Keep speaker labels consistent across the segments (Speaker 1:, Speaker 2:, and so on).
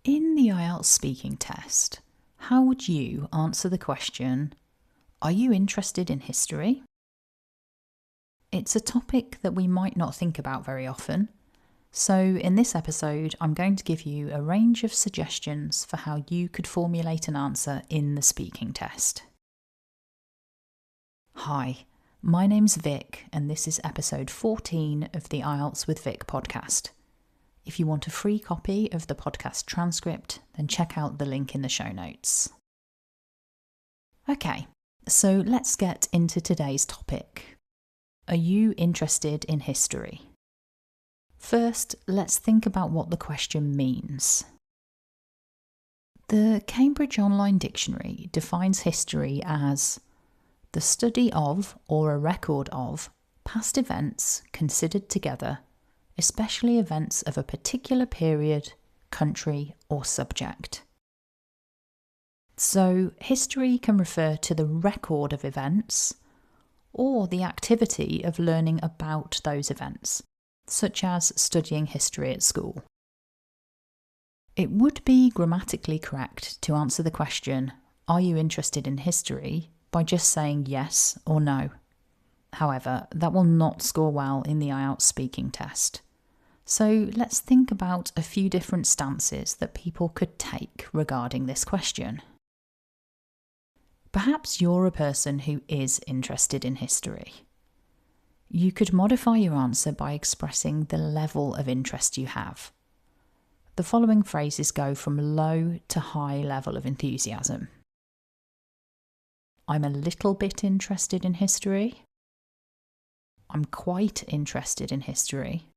Speaker 1: In the IELTS speaking test, how would you answer the question, are you interested in history? It's a topic that we might not think about very often, so in this episode I'm going to give you a range of suggestions for how you could formulate an answer in the speaking test. Hi, my name's Vic and this is episode 14 of the IELTS with Vic podcast. If you want a free copy of the podcast transcript, then check out the link in the show notes. Okay, so let's get into today's topic. Are you interested in history? First, let's think about what the question means. The Cambridge Online Dictionary defines history as the study of or a record of past events considered together, especially events of a particular period, country, or subject. So, history can refer to the record of events or the activity of learning about those events, such as studying history at school. It would be grammatically correct to answer the question, are you interested in history, by just saying yes or no. However, that will not score well in the IELTS speaking test. So let's think about a few different stances that people could take regarding this question. Perhaps you're a person who is interested in history. You could modify your answer by expressing the level of interest you have. The following phrases go from low to high level of enthusiasm. I'm a little bit interested in history. I'm quite interested in history.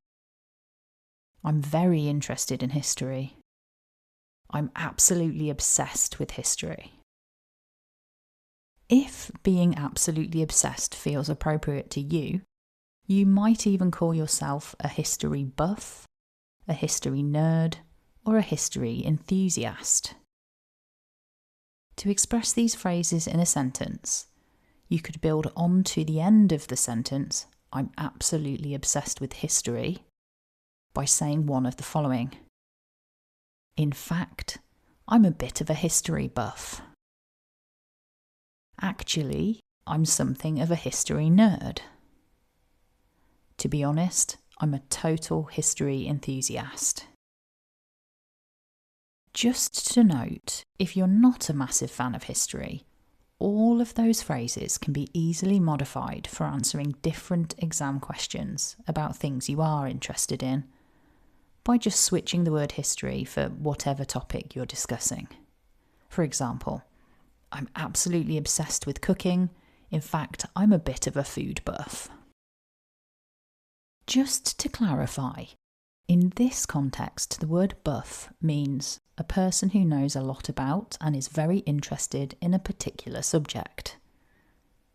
Speaker 1: I'm very interested in history. I'm absolutely obsessed with history. If being absolutely obsessed feels appropriate to you, you might even call yourself a history buff, a history nerd, or a history enthusiast. To express these phrases in a sentence, you could build on to the end of the sentence, I'm absolutely obsessed with history, by saying one of the following. In fact, I'm a bit of a history buff. Actually, I'm something of a history nerd. To be honest, I'm a total history enthusiast. Just to note, if you're not a massive fan of history, all of those phrases can be easily modified for answering different exam questions about things you are interested in, by just switching the word history for whatever topic you're discussing. For example, I'm absolutely obsessed with cooking. In fact, I'm a bit of a food buff. Just to clarify, in this context, the word buff means a person who knows a lot about and is very interested in a particular subject.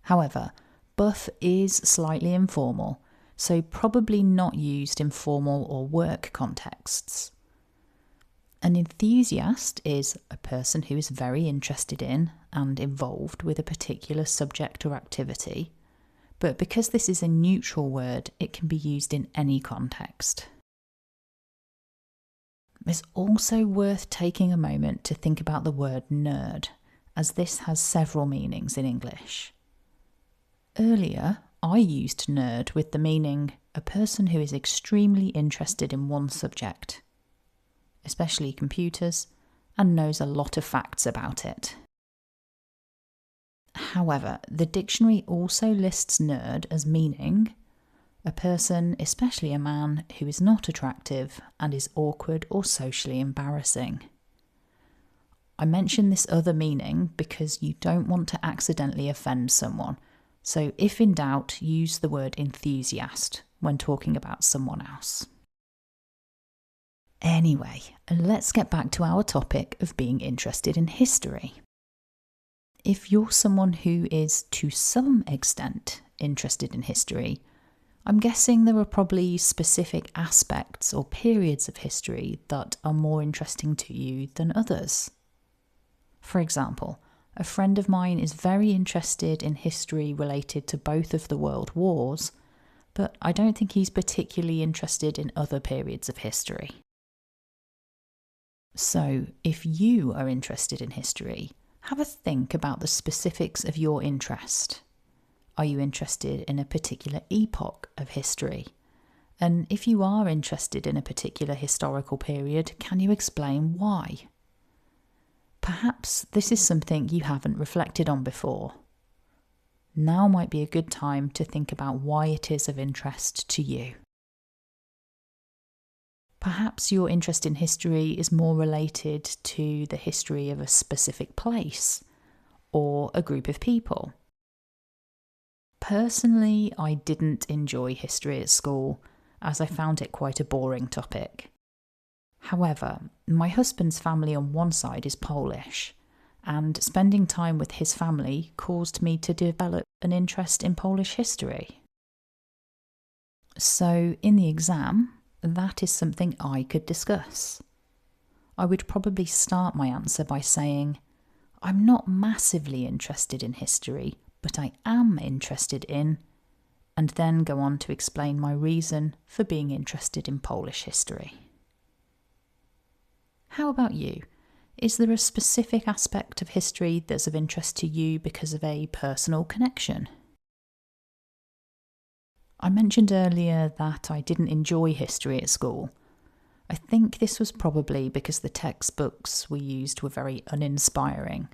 Speaker 1: However, buff is slightly informal, so probably not used in formal or work contexts. An enthusiast is a person who is very interested in and involved with a particular subject or activity, but because this is a neutral word, it can be used in any context. It's also worth taking a moment to think about the word nerd, as this has several meanings in English. Earlier, I used nerd with the meaning a person who is extremely interested in one subject, especially computers, and knows a lot of facts about it. However, the dictionary also lists nerd as meaning a person, especially a man, who is not attractive and is awkward or socially embarrassing. I mention this other meaning because you don't want to accidentally offend someone, so if in doubt, use the word enthusiast when talking about someone else. Anyway, let's get back to our topic of being interested in history. If you're someone who is, to some extent, interested in history, I'm guessing there are probably specific aspects or periods of history that are more interesting to you than others. For example, a friend of mine is very interested in history related to both of the world wars, but I don't think he's particularly interested in other periods of history. So, if you are interested in history, have a think about the specifics of your interest. Are you interested in a particular epoch of history? And if you are interested in a particular historical period, can you explain why? Perhaps this is something you haven't reflected on before. Now might be a good time to think about why it is of interest to you. Perhaps your interest in history is more related to the history of a specific place or a group of people. Personally, I didn't enjoy history at school, as I found it quite a boring topic. However, my husband's family on one side is Polish, and spending time with his family caused me to develop an interest in Polish history. So, in the exam, that is something I could discuss. I would probably start my answer by saying, I'm not massively interested in history, but I am interested in, and then go on to explain my reason for being interested in Polish history. How about you? Is there a specific aspect of history that's of interest to you because of a personal connection? I mentioned earlier that I didn't enjoy history at school. I think this was probably because the textbooks we used were very uninspiring.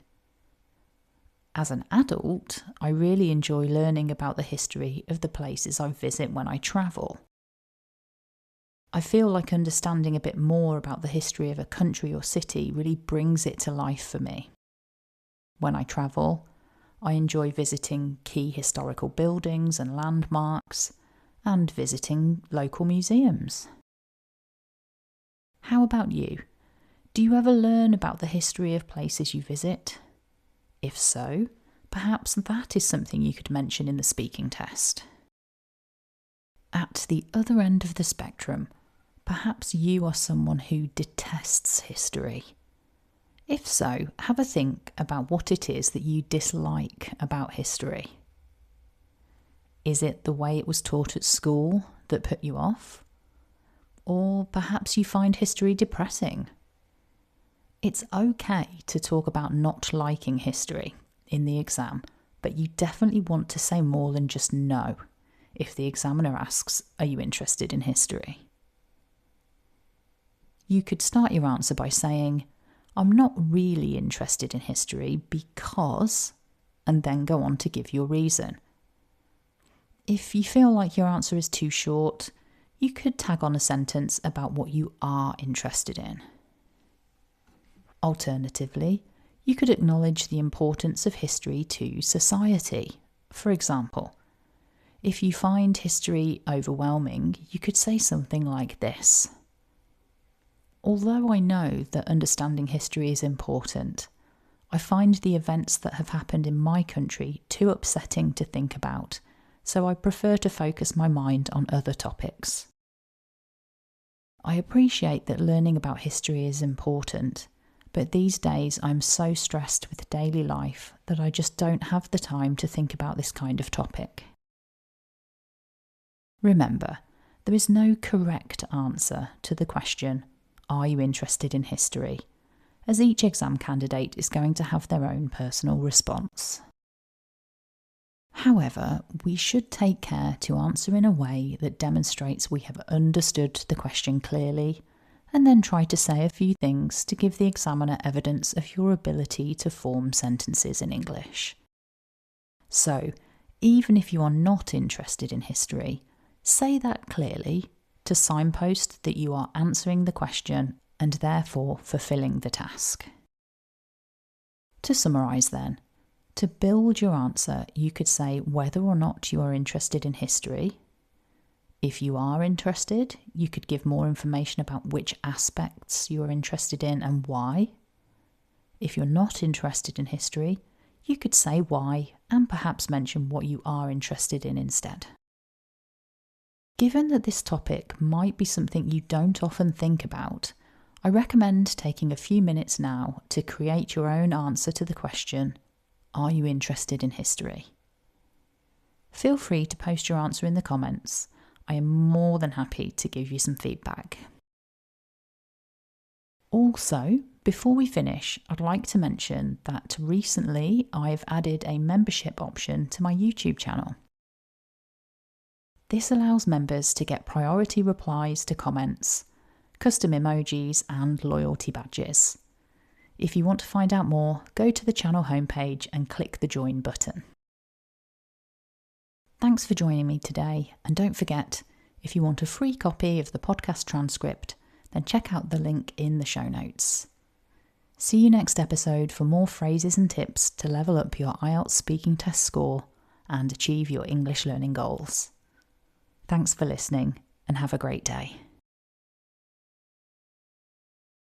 Speaker 1: As an adult, I really enjoy learning about the history of the places I visit when I travel. I feel like understanding a bit more about the history of a country or city really brings it to life for me. When I travel, I enjoy visiting key historical buildings and landmarks, and visiting local museums. How about you? Do you ever learn about the history of places you visit? If so, perhaps that is something you could mention in the speaking test. At the other end of the spectrum, perhaps you are someone who detests history. If so, have a think about what it is that you dislike about history. Is it the way it was taught at school that put you off? Or perhaps you find history depressing? It's okay to talk about not liking history in the exam, but you definitely want to say more than just no if the examiner asks, are you interested in history? You could start your answer by saying, I'm not really interested in history because, and then go on to give your reason. If you feel like your answer is too short, you could tag on a sentence about what you are interested in. Alternatively, you could acknowledge the importance of history to society. For example, if you find history overwhelming, you could say something like this. Although I know that understanding history is important, I find the events that have happened in my country too upsetting to think about, so I prefer to focus my mind on other topics. I appreciate that learning about history is important, but these days I'm so stressed with daily life that I just don't have the time to think about this kind of topic. Remember, there is no correct answer to the question, are you interested in history? As each exam candidate is going to have their own personal response. However, we should take care to answer in a way that demonstrates we have understood the question clearly, and then try to say a few things to give the examiner evidence of your ability to form sentences in English. So, even if you are not interested in history, say that clearly to signpost that you are answering the question and therefore fulfilling the task. To summarise then, to build your answer, you could say whether or not you are interested in history. If you are interested, you could give more information about which aspects you are interested in and why. If you're not interested in history, you could say why and perhaps mention what you are interested in instead. Given that this topic might be something you don't often think about, I recommend taking a few minutes now to create your own answer to the question, are you interested in history? Feel free to post your answer in the comments. I am more than happy to give you some feedback. Also, before we finish, I'd like to mention that recently I've added a membership option to my YouTube channel. This allows members to get priority replies to comments, custom emojis, and loyalty badges. If you want to find out more, go to the channel homepage and click the join button. Thanks for joining me today, and don't forget, if you want a free copy of the podcast transcript, then check out the link in the show notes. See you next episode for more phrases and tips to level up your IELTS speaking test score and achieve your English learning goals. Thanks for listening, and have a great day.